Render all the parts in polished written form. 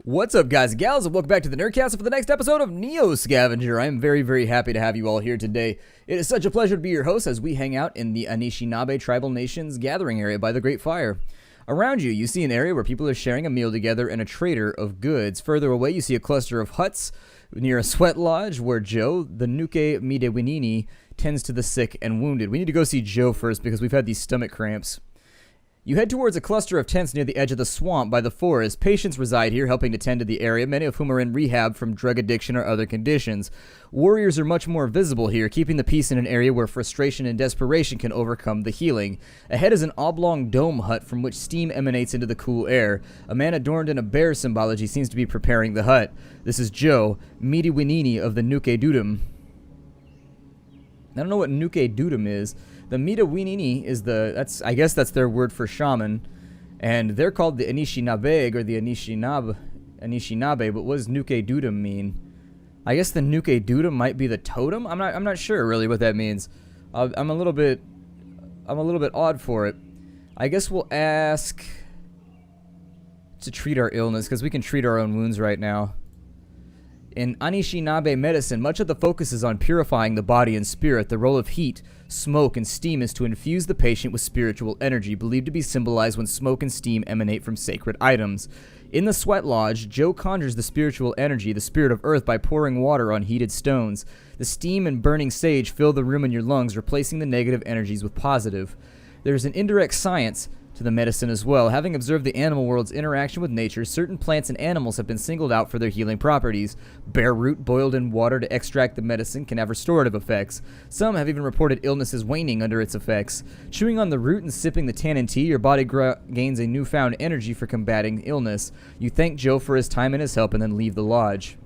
What's up, guys and gals, and welcome back to the Nerdcast for the next episode of Neo Scavenger. I am very, very happy to have you all here today. It is such a pleasure to be your host as we hang out in the Anishinaabe Tribal Nations gathering area by the Great Fire. Around you, you see an area where people are sharing a meal together and a trader of goods. Further away, you see a cluster of huts near a sweat lodge where Joe, the Nuke Midewinini, tends to the sick and wounded. We need to go see Joe first because we've had these stomach cramps. You head towards a cluster of tents near the edge of the swamp by the forest. Patients reside here, helping to tend to the area, many of whom are in rehab from drug addiction or other conditions. Warriors are much more visible here, keeping the peace in an area where frustration and desperation can overcome the healing. Ahead is an oblong dome hut from which steam emanates into the cool air. A man adorned in a bear symbology seems to be preparing the hut. This is Joe, Midewinini of the Nuke Doodem. I don't know what Nuke Doodem is. The Midewinini is I guess that's their word for shaman, and they're called the Anishinaabe or the Anishinaabe, but what does Nuke Doodem mean? I guess the Nuke Doodem might be the totem? I'm not sure really what that means. I'm a little bit odd for it. I guess we'll ask to treat our illness, because we can treat our own wounds right now. In Anishinaabe medicine, much of the focus is on purifying the body and spirit. The role of heat, smoke, and steam is to infuse the patient with spiritual energy, believed to be symbolized when smoke and steam emanate from sacred items. In the sweat lodge, Joe conjures the spiritual energy, the spirit of earth, by pouring water on heated stones. The steam and burning sage fill the room in your lungs, replacing the negative energies with positive. There is an indirect science to the medicine as well. Having observed the animal world's interaction with nature, certain plants and animals have been singled out for their healing properties. Bear root boiled in water to extract the medicine can have restorative effects. Some have even reported illnesses waning under its effects. Chewing on the root and sipping the tannin tea, your body gains a newfound energy for combating illness. You thank Joe for his time and his help and then leave the lodge.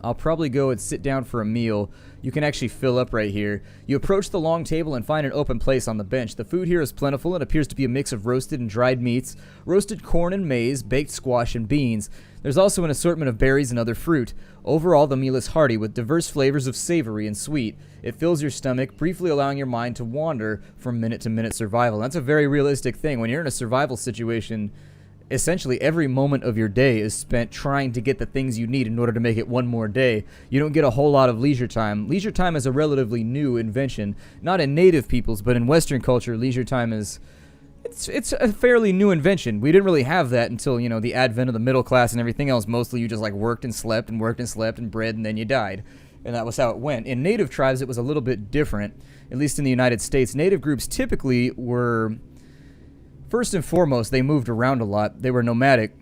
I'll probably go and sit down for a meal. You can actually fill up right here. You approach the long table and find an open place on the bench. The food here is plentiful and appears to be a mix of roasted and dried meats, roasted corn and maize, baked squash and beans. There's also an assortment of berries and other fruit. Overall, the meal is hearty with diverse flavors of savory and sweet. It fills your stomach, briefly allowing your mind to wander from minute-to-minute survival. That's a very realistic thing. When you're in a survival situation, essentially every moment of your day is spent trying to get the things you need in order to make it one more day. You don't get a whole lot of leisure time. Leisure time is a relatively new invention. Not in native peoples, but in Western culture, leisure time is... It's a fairly new invention. We didn't really have that until, the advent of the middle class and everything else. Mostly you just worked and slept and bred and then you died. And that was how it went. In native tribes, it was a little bit different. At least in the United States, native groups typically were... First and foremost, they moved around a lot. They were nomadic.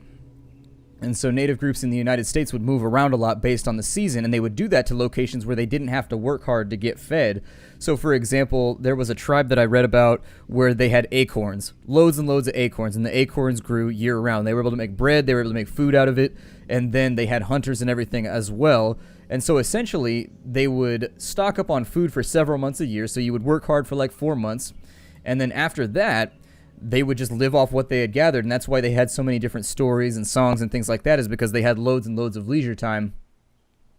And so native groups in the United States would move around a lot based on the season, and they would do that to locations where they didn't have to work hard to get fed. So, for example, there was a tribe that I read about where they had acorns, loads and loads of acorns, and the acorns grew year-round. They were able to make bread, they were able to make food out of it, and then they had hunters and everything as well. And so, essentially, they would stock up on food for several months a year, so you would work hard for 4 months, and then after that, they would just live off what they had gathered, and that's why they had so many different stories and songs and things like that, is because they had loads and loads of leisure time.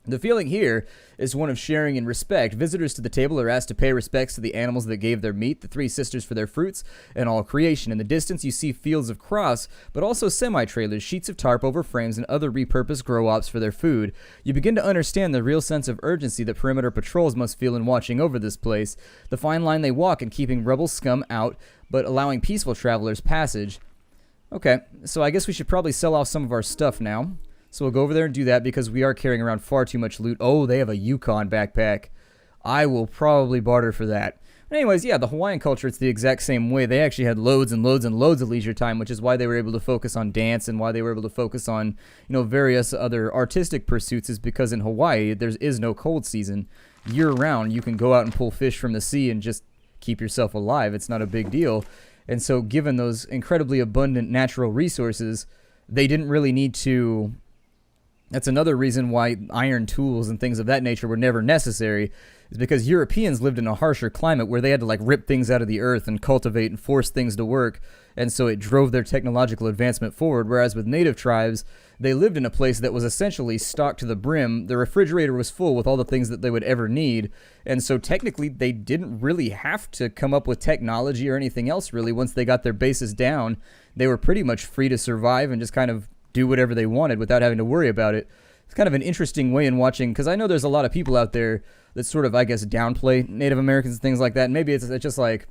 The feeling here is one of sharing and respect. Visitors to the table are asked to pay respects to the animals that gave their meat, the three sisters for their fruits, and all creation. In the distance, you see fields of cross, but also semi-trailers, sheets of tarp over frames, and other repurposed grow-ops for their food. You begin to understand the real sense of urgency that perimeter patrols must feel in watching over this place. The fine line they walk in keeping rebel scum out, but allowing peaceful travelers passage. Okay, so I guess we should probably sell off some of our stuff now. So we'll go over there and do that because we are carrying around far too much loot. Oh, they have a Yukon backpack. I will probably barter for that. Anyways, yeah, the Hawaiian culture, it's the exact same way. They actually had loads and loads and loads of leisure time, which is why they were able to focus on dance and why they were able to focus on, various other artistic pursuits, is because in Hawaii, there is no cold season. Year-round, you can go out and pull fish from the sea and just keep yourself alive. It's not a big deal. And so given those incredibly abundant natural resources, they didn't really need to... That's another reason why iron tools and things of that nature were never necessary, is because Europeans lived in a harsher climate where they had to rip things out of the earth and cultivate and force things to work, and so it drove their technological advancement forward, whereas with native tribes, they lived in a place that was essentially stocked to the brim. The refrigerator was full with all the things that they would ever need, and so technically they didn't really have to come up with technology or anything else really. Once they got their bases down, they were pretty much free to survive and just kind of do whatever they wanted without having to worry about it. It's kind of an interesting way in watching, because I know there's a lot of people out there that sort of, I guess, downplay Native Americans and things like that. And maybe it's just like,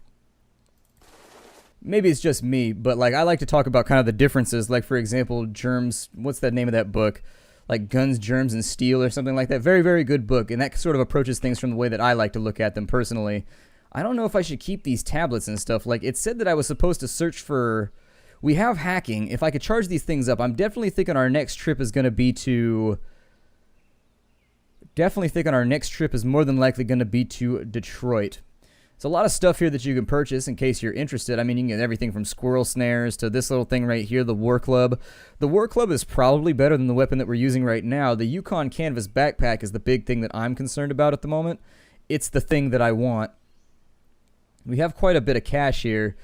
maybe it's just me, but like I like to talk about kind of the differences. Like, for example, Germs, what's that name of that book? Like Guns, Germs, and Steel or something like that. Very, very good book, and that sort of approaches things from the way that I like to look at them personally. I don't know if I should keep these tablets and stuff. Like, it said that I was supposed to search for... We have hacking. If I could charge these things up, I'm definitely thinking our next trip is going to be to... Definitely thinking our next trip is more than likely going to be to Detroit. There's a lot of stuff here that you can purchase in case you're interested. I mean, you can get everything from squirrel snares to this little thing right here, the War Club. The War Club is probably better than the weapon that we're using right now. The Yukon Canvas Backpack is the big thing that I'm concerned about at the moment. It's the thing that I want. We have quite a bit of cash here.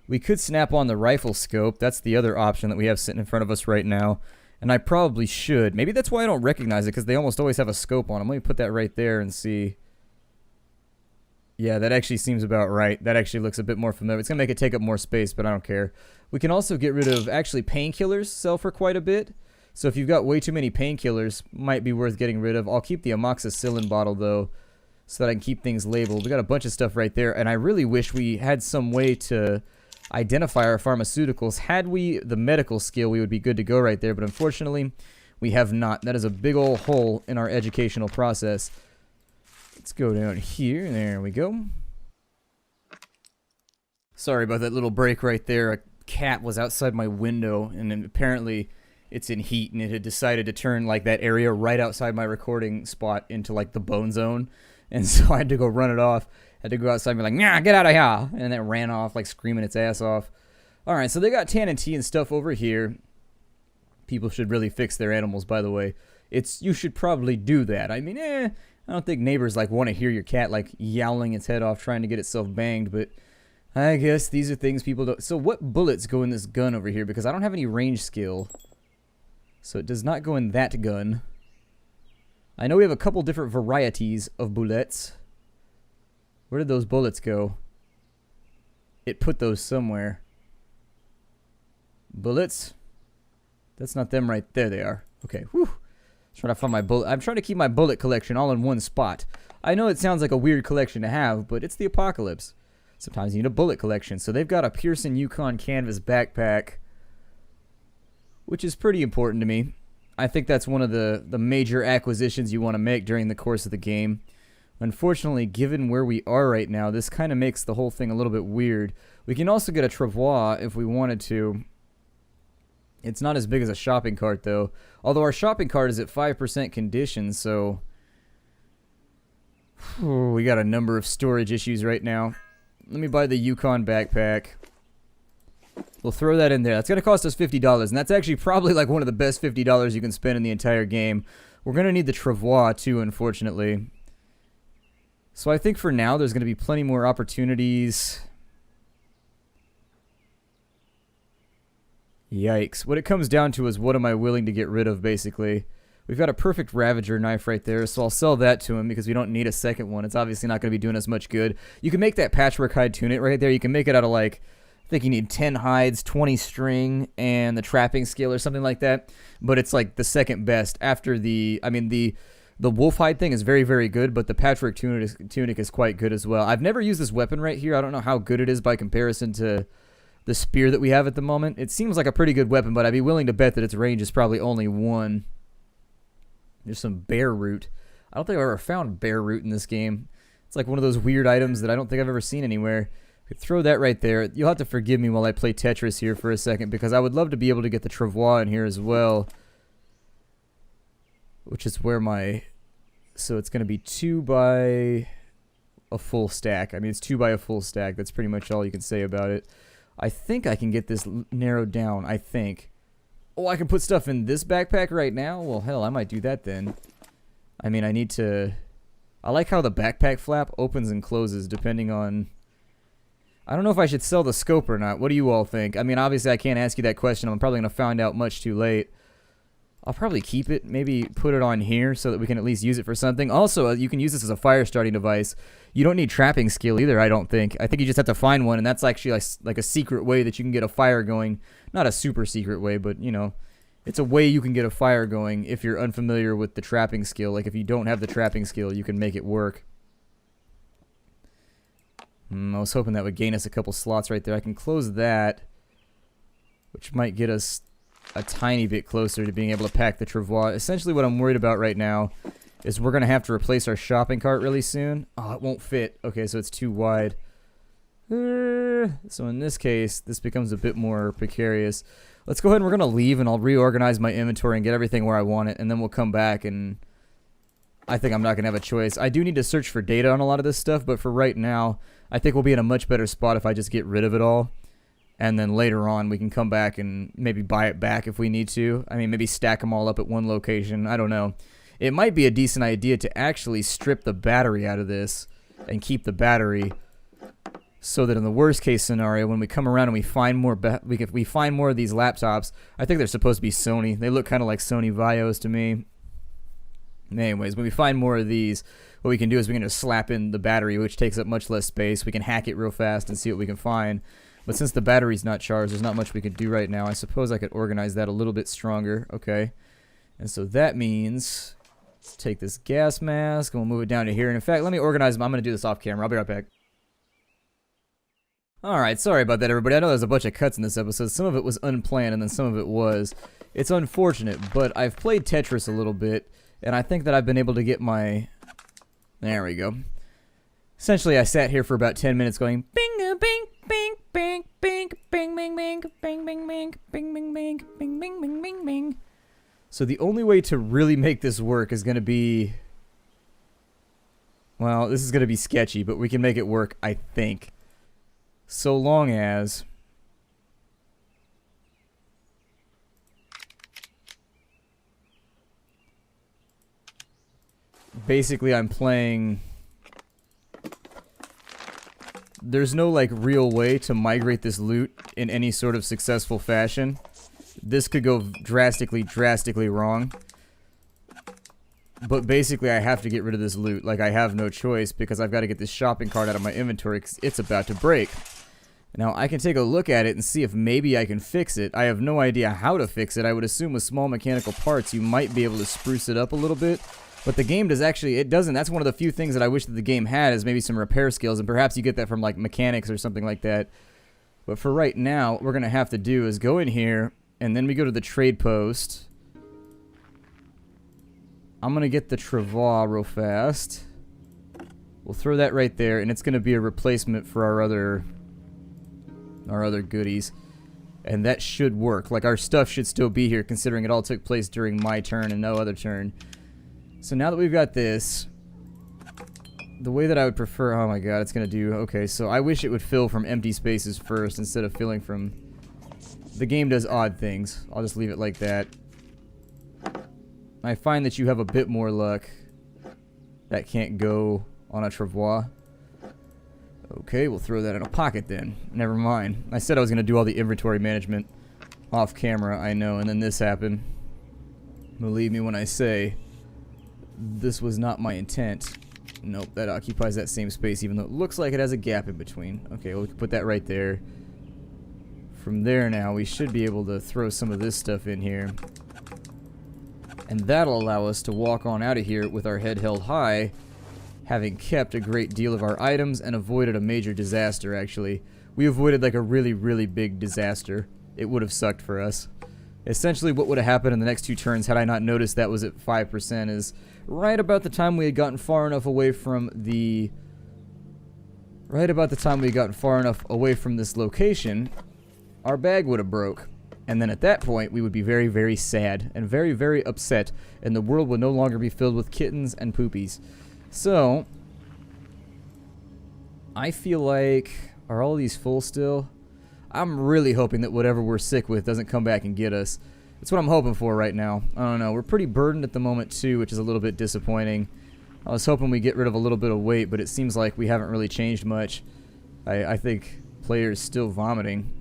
We could snap on the rifle scope. That's the other option that we have sitting in front of us right now. And I probably should. Maybe that's why I don't recognize it, because they almost always have a scope on them. Let me put that right there and see. Yeah, that actually seems about right. That actually looks a bit more familiar. It's going to make it take up more space, but I don't care. We can also get rid of, actually, painkillers sell for quite a bit. So if you've got way too many painkillers, might be worth getting rid of. I'll keep the amoxicillin bottle, though, so that I can keep things labeled. We got a bunch of stuff right there, and I really wish we had some way to identify our pharmaceuticals. Had we the medical skill, we would be good to go right there, but unfortunately, we have not. That is a big old hole in our educational process. Let's go down here. There we go. Sorry about that little break right there. A cat was outside my window, and then apparently it's in heat, and it had decided to turn like that area right outside my recording spot into like the bone zone. And so I had to go run it off. Had to go outside and be like, "Nah, get out of here!" And then it ran off, like screaming its ass off. Alright, so they got TNT and stuff over here. People should really fix their animals, by the way. You should probably do that. I mean, I don't think neighbors like want to hear your cat like yowling its head off trying to get itself banged, but I guess these are things people don't. So what bullets go in this gun over here? Because I don't have any range skill. So it does not go in that gun. I know we have a couple different varieties of bullets. Where did those bullets go? It put those somewhere. Bullets? That's not them right there. They are. Okay. Whew. Trying to find my bullet. I'm trying to keep my bullet collection all in one spot. I know it sounds like a weird collection to have, but it's the apocalypse. Sometimes you need a bullet collection. So they've got a Pearson Yukon Canvas backpack, which is pretty important to me. I think that's one of the major acquisitions you want to make during the course of the game. Unfortunately, given where we are right now, this kind of makes the whole thing a little bit weird. We can also get a travois if we wanted to. It's not as big as a shopping cart, though. Although our shopping cart is at 5% condition, so... we got a number of storage issues right now. Let me buy the Yukon backpack. We'll throw that in there. That's going to cost us $50, and that's actually probably like one of the best $50 you can spend in the entire game. We're going to need the travois, too, unfortunately. So I think for now, there's going to be plenty more opportunities. Yikes. What it comes down to is what am I willing to get rid of, basically. We've got a perfect Ravager knife right there, so I'll sell that to him because we don't need a second one. It's obviously not going to be doing us much good. You can make that patchwork hide tunic right there. You can make it out of, like, I think you need 10 hides, 20 string, and the trapping scale or something like that. But it's, like, the second best after the... I mean, the wolf hide thing is very, very good, but the patchwork tunic is quite good as well. I've never used this weapon right here. I don't know how good it is by comparison to the spear that we have at the moment. It seems like a pretty good weapon, but I'd be willing to bet that its range is probably only 1. There's some bear root. I don't think I've ever found bear root in this game. It's like one of those weird items that I don't think I've ever seen anywhere. Could throw that right there. You'll have to forgive me while I play Tetris here for a second, because I would love to be able to get the travois in here as well. Which is where my... So it's going to be 2 by a full stack. I mean, it's 2 by a full stack. That's pretty much all you can say about it. I think I can get this narrowed down, I think. Oh, I can put stuff in this backpack right now? Well, hell, I might do that then. I mean, I need to... I like how the backpack flap opens and closes depending on... I don't know if I should sell the scope or not. What do you all think? I mean, obviously I can't ask you that question. I'm probably going to find out much too late. I'll probably keep it, maybe put it on here so that we can at least use it for something. Also, you can use this as a fire starting device. You don't need trapping skill either, I don't think. I think you just have to find one, and that's actually like a secret way that you can get a fire going. Not a super secret way, but, you know, It's a way you can get a fire going if you're unfamiliar with the trapping skill. Like, if you don't have the trapping skill, you can make it work. I was hoping that would gain us a couple slots right there. I can close that, which might get us a tiny bit closer to being able to pack the travois. Essentially what I'm worried about right now is we're going to have to replace our shopping cart really soon. Oh, it won't fit. Okay, so it's too wide. So in this case, this becomes a bit more precarious. Let's go ahead and we're going to leave, and I'll reorganize my inventory and get everything where I want it, and then we'll come back, and I think I'm not going to have a choice. I do need to search for data on a lot of this stuff, but for right now, I think we'll be in a much better spot if I just get rid of it all. And then later on, we can come back and maybe buy it back if we need to. I mean, maybe stack them all up at one location. I don't know. It might be a decent idea to actually strip the battery out of this and keep the battery, so that in the worst case scenario, when we come around and we find more, we find more of these laptops. I think they're supposed to be Sony. They look kind of like Sony Vios to me. Anyways, when we find more of these, what we can do is we can just slap in the battery, which takes up much less space. We can hack it real fast and see what we can find. But since the battery's not charged, there's not much we can do right now. I suppose I could organize that a little bit stronger. Okay. And so that means, let's take this gas mask and we'll move it down to here. And in fact, let me organize them. I'm going to do this off camera. I'll be right back. Alright, sorry about that, everybody. I know there's a bunch of cuts in this episode. Some of it was unplanned, and then some of it was. It's unfortunate, but I've played Tetris a little bit, and I think that I've been able to get my... There we go. Essentially, I sat here for about 10 minutes going bing bing bing bing bing bing bing bing bing bing bing bing bing bing bing bing bing bing bing. So the only way to really make this work is going to be... Well, this is going to be sketchy, but we can make it work, I think. So long as basically I'm playing, there's no like real way to migrate this loot in any sort of successful fashion. This could go drastically wrong. But basically I have to get rid of this loot. Like, I have no choice because I've got to get this shopping cart out of my inventory because it's about to break. Now, I can take a look at it and see if maybe I can fix it. I have no idea how to fix it. I would assume with small mechanical parts, you might be able to spruce it up a little bit. But the game does actually, it doesn't. That's one of the few things that I wish that the game had, is maybe some repair skills. And perhaps you get that from, like, mechanics or something like that. But for right now, what we're going to have to do is go in here, and then we go to the trade post. I'm going to get the travois real fast. We'll throw that right there, and it's going to be a replacement for our other goodies, and that should work. Like, our stuff should still be here, considering it all took place during my turn and no other turn. So now that we've got this, the way that I would prefer, oh my god, it's gonna do, okay, so I wish it would fill from empty spaces first instead of filling from, the game does odd things. I'll just leave it like that. I find that you have a bit more luck. That can't go on a travois. Okay, we'll throw that in a pocket then. Never mind. I said I was going to do all the inventory management off camera, I know, and then this happened. Believe me when I say this was not my intent. Nope, that occupies that same space, even though it looks like it has a gap in between. Okay, well, we can put that right there. From there now, we should be able to throw some of this stuff in here. And that'll allow us to walk on out of here with our head held high, having kept a great deal of our items and avoided a major disaster, actually. We avoided like a really, really big disaster. It would have sucked for us. Essentially what would have happened in the next two turns had I not noticed that was at 5% is right about the time we had gotten far enough away from the... Right about the time we had gotten far enough away from this location, our bag would have broke. And then at that point, we would be very, very sad and very, very upset, and the world would no longer be filled with kittens and poopies. So, I feel like, are all these full still? I'm really hoping that whatever we're sick with doesn't come back and get us. That's what I'm hoping for right now. I don't know. We're pretty burdened at the moment too, which is a little bit disappointing. I was hoping we get rid of a little bit of weight, but it seems like we haven't really changed much. I think players still vomiting.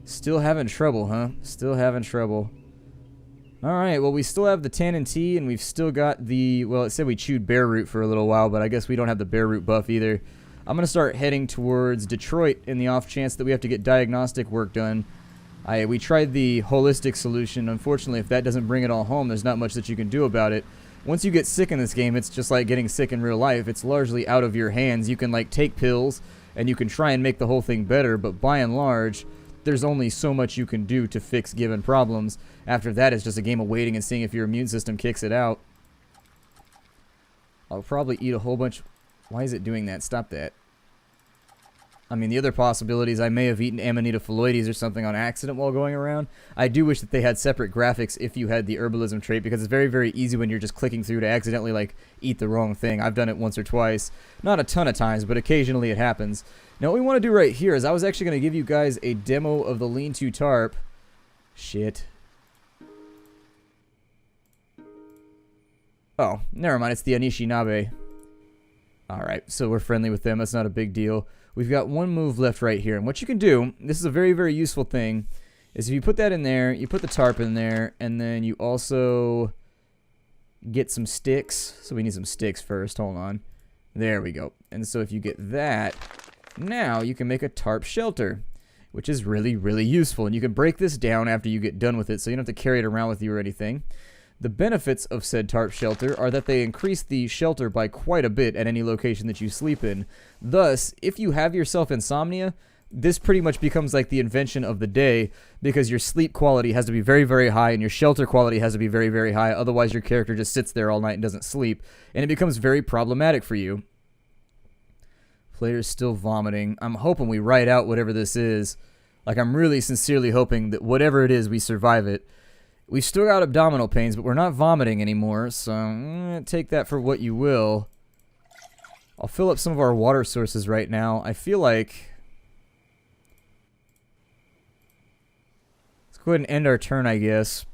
Still having trouble, huh? Still having trouble. Alright, well we still have the tannin tea, and we've still got the... Well, it said we chewed bear root for a little while, but I guess we don't have the bear root buff either. I'm going to start heading towards Detroit in the off chance that we have to get diagnostic work done. We tried the holistic solution. Unfortunately, if that doesn't bring it all home, there's not much that you can do about it. Once you get sick in this game, it's just like getting sick in real life. It's largely out of your hands. You can like take pills and you can try and make the whole thing better, but by and large, there's only so much you can do to fix given problems. After that, it's just a game of waiting and seeing if your immune system kicks it out. I'll probably eat a whole bunch. Why is it doing that? Stop that. I mean, the other possibilities, I may have eaten Amanita phalloides or something on accident while going around. I do wish that they had separate graphics if you had the herbalism trait, because it's very, very easy when you're just clicking through to accidentally, like, eat the wrong thing. I've done it once or twice. Not a ton of times, but occasionally it happens. Now, what we want to do right here is I was actually going to give you guys a demo of the lean-to tarp. Shit. Oh, never mind. It's the Anishinaabe. Alright, so we're friendly with them. That's not a big deal. We've got one move left right here. And what you can do, this is a very, very useful thing, is if you put that in there, you put the tarp in there, and then you also get some sticks. So we need some sticks first. Hold on. There we go. And so if you get that, now you can make a tarp shelter, which is really, really useful. And you can break this down after you get done with it, so you don't have to carry it around with you or anything. The benefits of said tarp shelter are that they increase the shelter by quite a bit at any location that you sleep in. Thus, if you have yourself insomnia, this pretty much becomes like the invention of the day, because your sleep quality has to be very, very high and your shelter quality has to be very, very high. Otherwise, your character just sits there all night and doesn't sleep, and it becomes very problematic for you. Player's still vomiting. I'm hoping we write out whatever this is. Like, I'm really sincerely hoping that whatever it is, we survive it. We've still got abdominal pains, but we're not vomiting anymore, so take that for what you will. I'll fill up some of our water sources right now. I feel like... Let's go ahead and end our turn, I guess.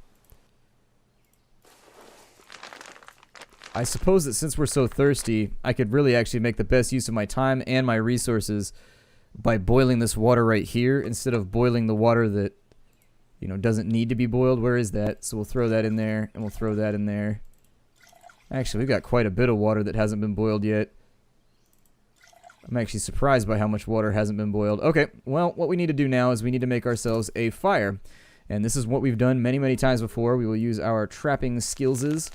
I suppose that since we're so thirsty, I could really actually make the best use of my time and my resources by boiling this water right here, instead of boiling the water that, you know, doesn't need to be boiled. Where is that? So we'll throw that in there, and we'll throw that in there. Actually, we've got quite a bit of water that hasn't been boiled yet. I'm actually surprised by how much water hasn't been boiled. Okay, well, what we need to do now is we need to make ourselves a fire. And this is what we've done many, many times before. We will use our trapping skillses.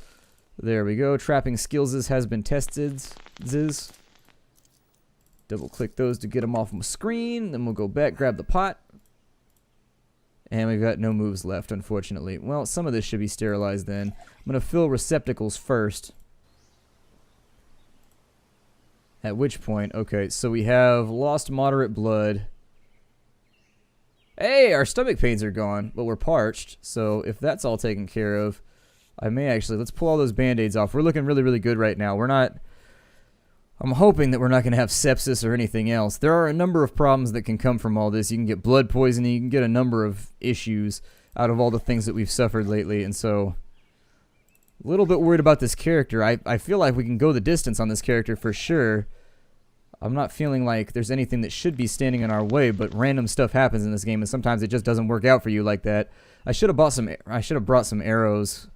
There we go. Trapping skillses has been tested. Double click those to get them off my screen. Then we'll go back, grab the pot. And we've got no moves left, unfortunately. Well, some of this should be sterilized then. I'm going to fill receptacles first. At which point, okay, so we have lost moderate blood. Hey, our stomach pains are gone, but we're parched. So if that's all taken care of, I may actually, let's pull all those band-aids off. We're looking really, really good right now. We're not... I'm hoping that we're not going to have sepsis or anything else. There are a number of problems that can come from all this. You can get blood poisoning. You can get a number of issues out of all the things that we've suffered lately. And so, a little bit worried about this character. I feel like we can go the distance on this character for sure. I'm not feeling like there's anything that should be standing in our way, but random stuff happens in this game, and sometimes it just doesn't work out for you like that. I should have brought some arrows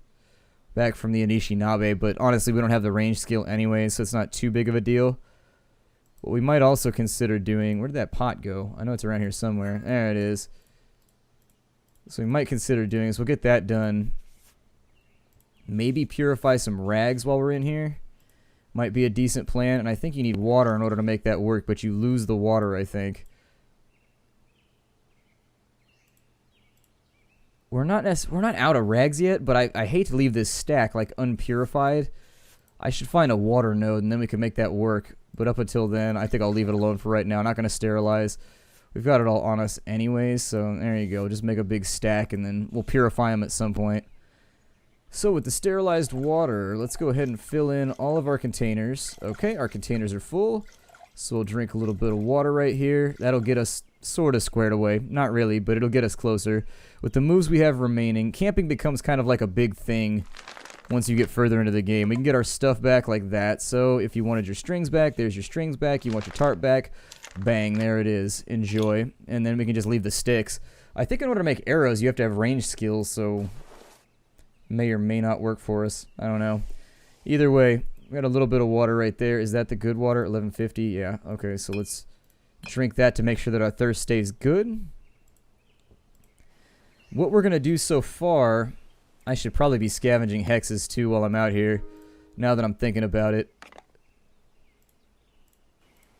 back from the Anishinaabe, but honestly, we don't have the range skill anyway, so it's not too big of a deal. What we might also consider doing... Where did that pot go? I know it's around here somewhere. There it is. So we might consider doing is we'll get that done. Maybe purify some rags while we're in here. Might be a decent plan, and I think you need water in order to make that work, but you lose the water, I think. We're not out of rags yet, but I hate to leave this stack like unpurified. I should find a water node and then we can make that work. But up until then, I think I'll leave it alone for right now. I'm not going to sterilize. We've got it all on us anyways, so there you go. Just make a big stack and then we'll purify them at some point. So with the sterilized water, let's go ahead and fill in all of our containers. Okay, our containers are full. So we'll drink a little bit of water right here. That'll get us sort of squared away. Not really, but it'll get us closer. With the moves we have remaining, camping becomes kind of like a big thing once you get further into the game. We can get our stuff back like that. So if you wanted your strings back, there's your strings back. You want your tarp back, bang, there it is. Enjoy. And then we can just leave the sticks. I think in order to make arrows, you have to have range skills, so may or may not work for us. I don't know. Either way, we got a little bit of water right there. Is that the good water? 1150? Yeah. Okay, so let's drink that to make sure that our thirst stays good. What we're going to do so far, I should probably be scavenging hexes too while I'm out here, now that I'm thinking about it.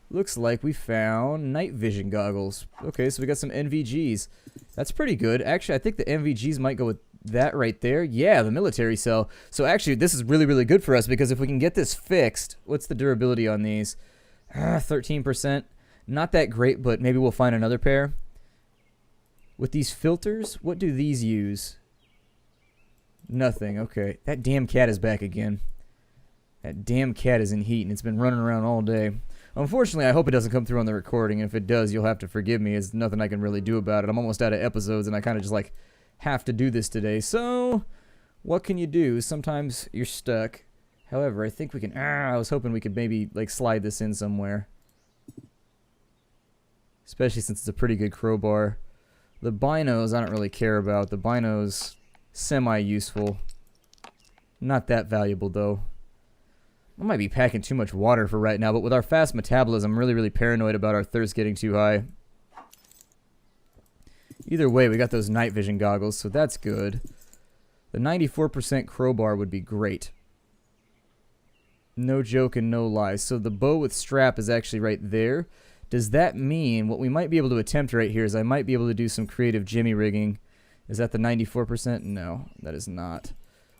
Looks like we found night vision goggles. Okay, so we got some NVGs. That's pretty good. Actually, I think the NVGs might go with that right there. Yeah, the military cell. So actually, this is really, really good for us because if we can get this fixed, what's the durability on these? 13%. Not that great, but maybe we'll find another pair. With these filters, what do these use? Nothing. Okay. That damn cat is back again. That damn cat is in heat, and it's been running around all day. Unfortunately, I hope it doesn't come through on the recording, and if it does, you'll have to forgive me. There's nothing I can really do about it. I'm almost out of episodes, and I kind of just, like, have to do this today. So, what can you do? Sometimes you're stuck. However, I think we can... I was hoping we could maybe, like, slide this in somewhere. Especially since it's a pretty good crowbar. The binos, I don't really care about. The binos, semi-useful. Not that valuable, though. I might be packing too much water for right now, but with our fast metabolism, I'm really, really paranoid about our thirst getting too high. Either way, we got those night vision goggles, so that's good. The 94% crowbar would be great. No joke and no lie. So the bow with strap is actually right there. Does that mean what we might be able to attempt right here is I might be able to do some creative jimmy rigging? Is that the 94%? No, that is not.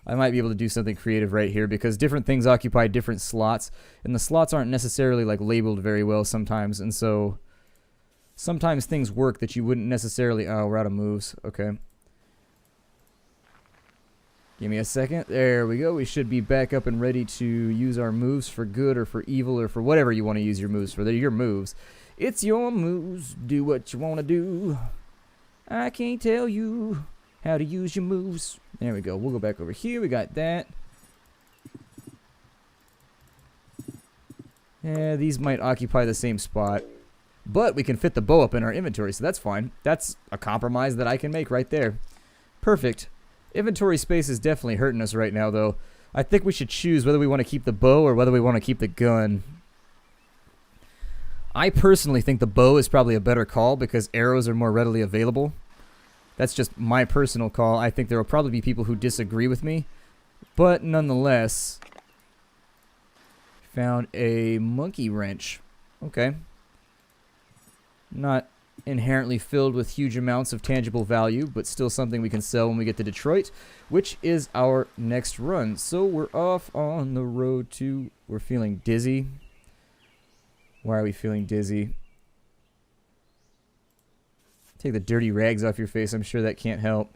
I might be able to do something creative right here because different things occupy different slots, and the slots aren't necessarily like labeled very well sometimes, and so sometimes things work that you wouldn't necessarily... Oh, we're out of moves. Okay. Give me a second. There we go. We should be back up and ready to use our moves for good or for evil or for whatever you want to use your moves for. They're your moves. It's your moves. Do what you want to do. I can't tell you how to use your moves. There we go. We'll go back over here. We got that. Yeah, these might occupy the same spot. But we can fit the bow up in our inventory, so that's fine. That's a compromise that I can make right there. Perfect. Inventory space is definitely hurting us right now, though. I think we should choose whether we want to keep the bow or whether we want to keep the gun. I personally think the bow is probably a better call because arrows are more readily available. That's just my personal call. I think there will probably be people who disagree with me. But nonetheless, found a monkey wrench. Okay. Not inherently filled with huge amounts of tangible value, but still something we can sell when we get to Detroit, which is our next run. So we're off on the road to... We're feeling dizzy. Why are we feeling dizzy? Take the dirty rags off your face. I'm sure that can't help.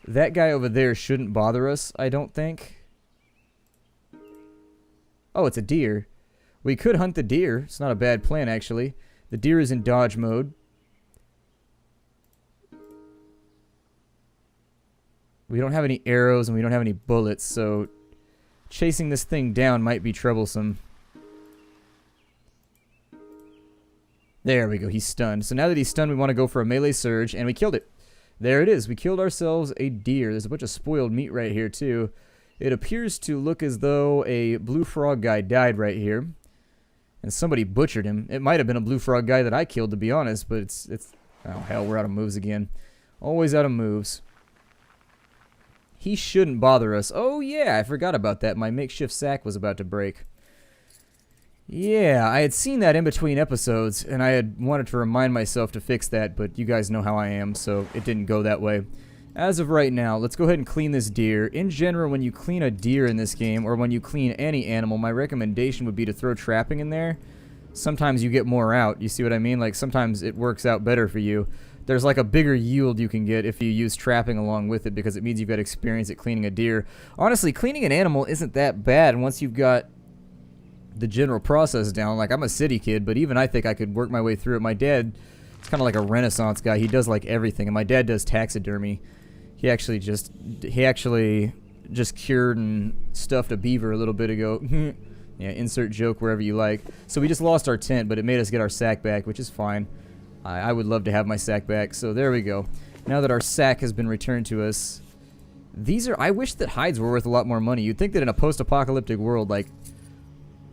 That guy over there shouldn't bother us, I don't think. Oh, it's a deer. We could hunt the deer. It's not a bad plan, actually. The deer is in dodge mode. We don't have any arrows and we don't have any bullets, so chasing this thing down might be troublesome. There we go, he's stunned. So now that he's stunned, we want to go for a melee surge, and we killed it. There it is. We killed ourselves a deer. There's a bunch of spoiled meat right here, too. It appears to look as though a blue frog guy died right here. And somebody butchered him. It might have been a blue frog guy that I killed, to be honest, but it's... Oh, hell, we're out of moves again. Always out of moves. He shouldn't bother us. Oh, yeah, I forgot about that. My makeshift sack was about to break. Yeah, I had seen that in between episodes, and I had wanted to remind myself to fix that, but you guys know how I am, so it didn't go that way. As of right now, let's go ahead and clean this deer. In general, when you clean a deer in this game, or when you clean any animal, my recommendation would be to throw trapping in there. Sometimes you get more out, you see what I mean? Like, sometimes it works out better for you. There's like a bigger yield you can get if you use trapping along with it, because it means you've got experience at cleaning a deer. Honestly, cleaning an animal isn't that bad once you've got the general process down. Like, I'm a city kid, but even I think I could work my way through it. My dad is kind of like a Renaissance guy. He does like everything, and my dad does taxidermy. He actually just cured and stuffed a beaver a little bit ago. Yeah, insert joke wherever you like. So we just lost our tent, but it made us get our sack back, which is fine. I would love to have my sack back, so there we go. Now that our sack has been returned to us, these are... I wish that hides were worth a lot more money. You'd think that in a post-apocalyptic world, like,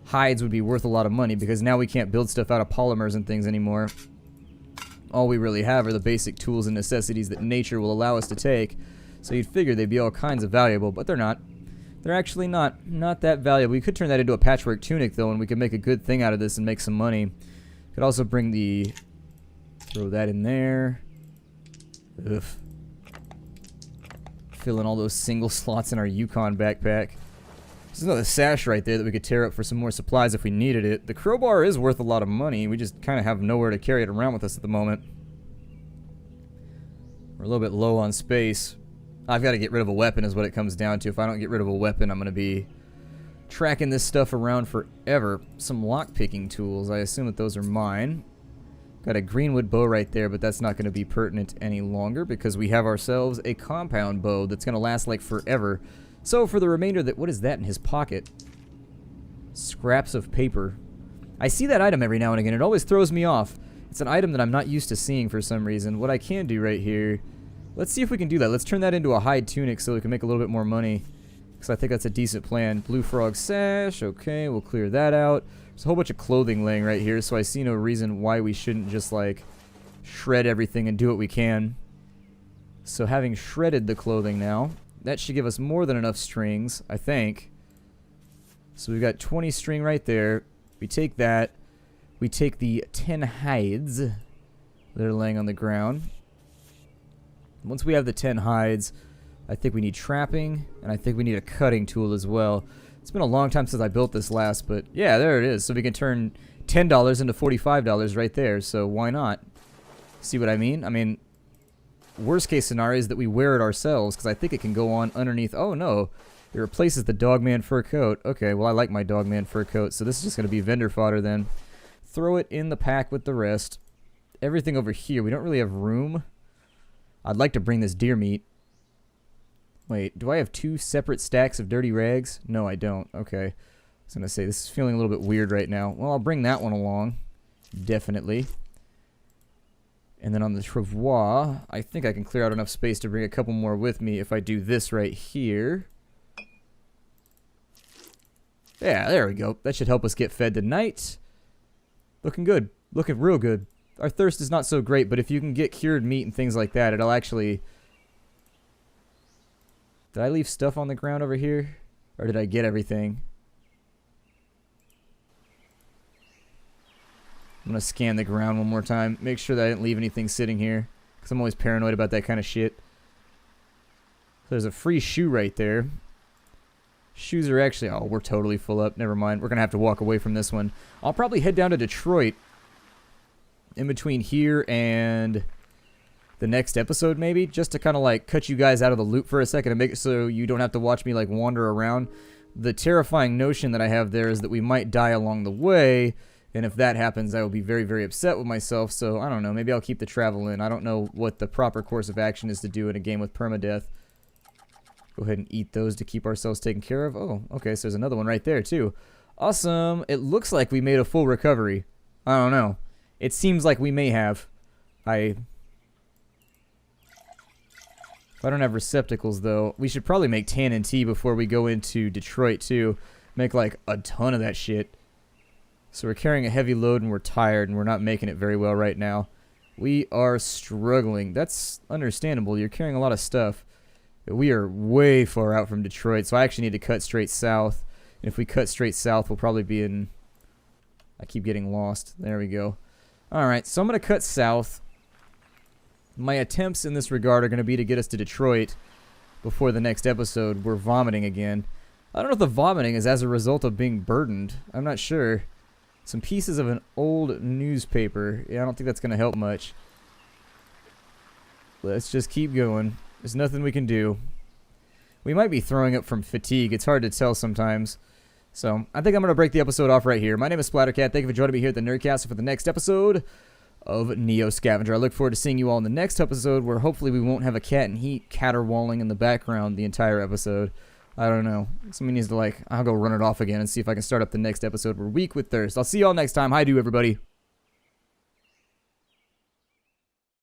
hides would be worth a lot of money, because now we can't build stuff out of polymers and things anymore. all we really have are the basic tools and necessities that nature will allow us to take. So you'd figure they'd be all kinds of valuable, but they're not. They're actually not that valuable. We could turn that into a patchwork tunic, though, and we could make a good thing out of this and make some money. Could also bring the... throw that in there. Ugh. Fill in all those single slots in our Yukon backpack. There's another sash right there that we could tear up for some more supplies if we needed it. The crowbar is worth a lot of money. We just kind of have nowhere to carry it around with us at the moment. We're a little bit low on space. I've got to get rid of a weapon is what it comes down to. If I don't get rid of a weapon, I'm going to be tracking this stuff around forever. Some lock-picking tools. I assume that those are mine. Got a greenwood bow right there, but that's not going to be pertinent any longer because we have ourselves a compound bow that's going to last like forever. So for the remainder that... what is that in his pocket? Scraps of paper. I see that item every now and again. It always throws me off. It's an item that I'm not used to seeing for some reason. What I can do right here... let's see if we can do that. Let's turn that into a hide tunic so we can make a little bit more money. Because I think that's a decent plan. Blue frog sash. Okay, we'll clear that out. There's a whole bunch of clothing laying right here, so I see no reason why we shouldn't just, like, shred everything and do what we can. So having shredded the clothing now, that should give us more than enough strings, I think. So we've got 20 string right there. We take that. We take the 10 hides that are laying on the ground. Once we have the 10 hides, I think we need trapping, and I think we need a cutting tool as well. It's been a long time since I built this last, but yeah, there it is. So we can turn $10 into $45 right there, so why not? See what I mean? I mean, worst case scenario is that we wear it ourselves, because I think it can go on underneath. Oh no, it replaces the Dogman fur coat. Okay, well I like my Dogman fur coat, so this is just going to be vendor fodder then. Throw it in the pack with the rest. Everything over here, we don't really have room. I'd like to bring this deer meat. Wait, do I have 2 separate stacks of dirty rags? No, I don't. Okay. I was going to say, this is feeling a little bit weird right now. Well, I'll bring that one along. Definitely. And then on the travois, I think I can clear out enough space to bring a couple more with me if I do this right here. Yeah, there we go. That should help us get fed tonight. Looking good. Looking real good. Our thirst is not so great, but if you can get cured meat and things like that, it'll actually... Did I leave stuff on the ground over here? Or did I get everything? I'm going to scan the ground one more time. Make sure that I didn't leave anything sitting here. Because I'm always paranoid about that kind of shit. There's a free shoe right there. Shoes are actually... oh, we're totally full up. Never mind. We're going to have to walk away from this one. I'll probably head down to Detroit. In between here and... the next episode maybe, just to kind of like cut you guys out of the loop for a second and make it so you don't have to watch me like wander around. The terrifying notion that I have there is that we might die along the way, and if that happens I will be very, very upset with myself. So I don't know, maybe I'll keep the travel in. I don't know what the proper course of action is to do in a game with permadeath. Go ahead and eat those to keep ourselves taken care of. Oh, okay, so there's another one right there too. Awesome. It looks like we made a full recovery. I don't know. It seems like we may have. If I don't have receptacles, though, we should probably make tannin tea before we go into Detroit, too. Make, like, a ton of that shit. So we're carrying a heavy load, and we're tired, and we're not making it very well right now. We are struggling. That's understandable. You're carrying a lot of stuff. We are way far out from Detroit, so I actually need to cut straight south. And if we cut straight south, we'll probably be in... I keep getting lost. There we go. Alright, so I'm going to cut south. My attempts in this regard are going to be to get us to Detroit before the next episode. We're vomiting again. I don't know if the vomiting is as a result of being burdened. I'm not sure. Some pieces of an old newspaper. Yeah, I don't think that's going to help much. Let's just keep going. There's nothing we can do. We might be throwing up from fatigue. It's hard to tell sometimes. So, I think I'm going to break the episode off right here. My name is Splattercat. Thank you for joining me here at the Nerdcast for the next episode of Neo Scavenger. I look forward to seeing you all in the next episode where hopefully we won't have a cat and heat caterwauling in the background the entire episode. I don't know. Somebody needs to I'll go run it off again and see if I can start up the next episode. We're weak with thirst. I'll see you all next time. Hi, everybody.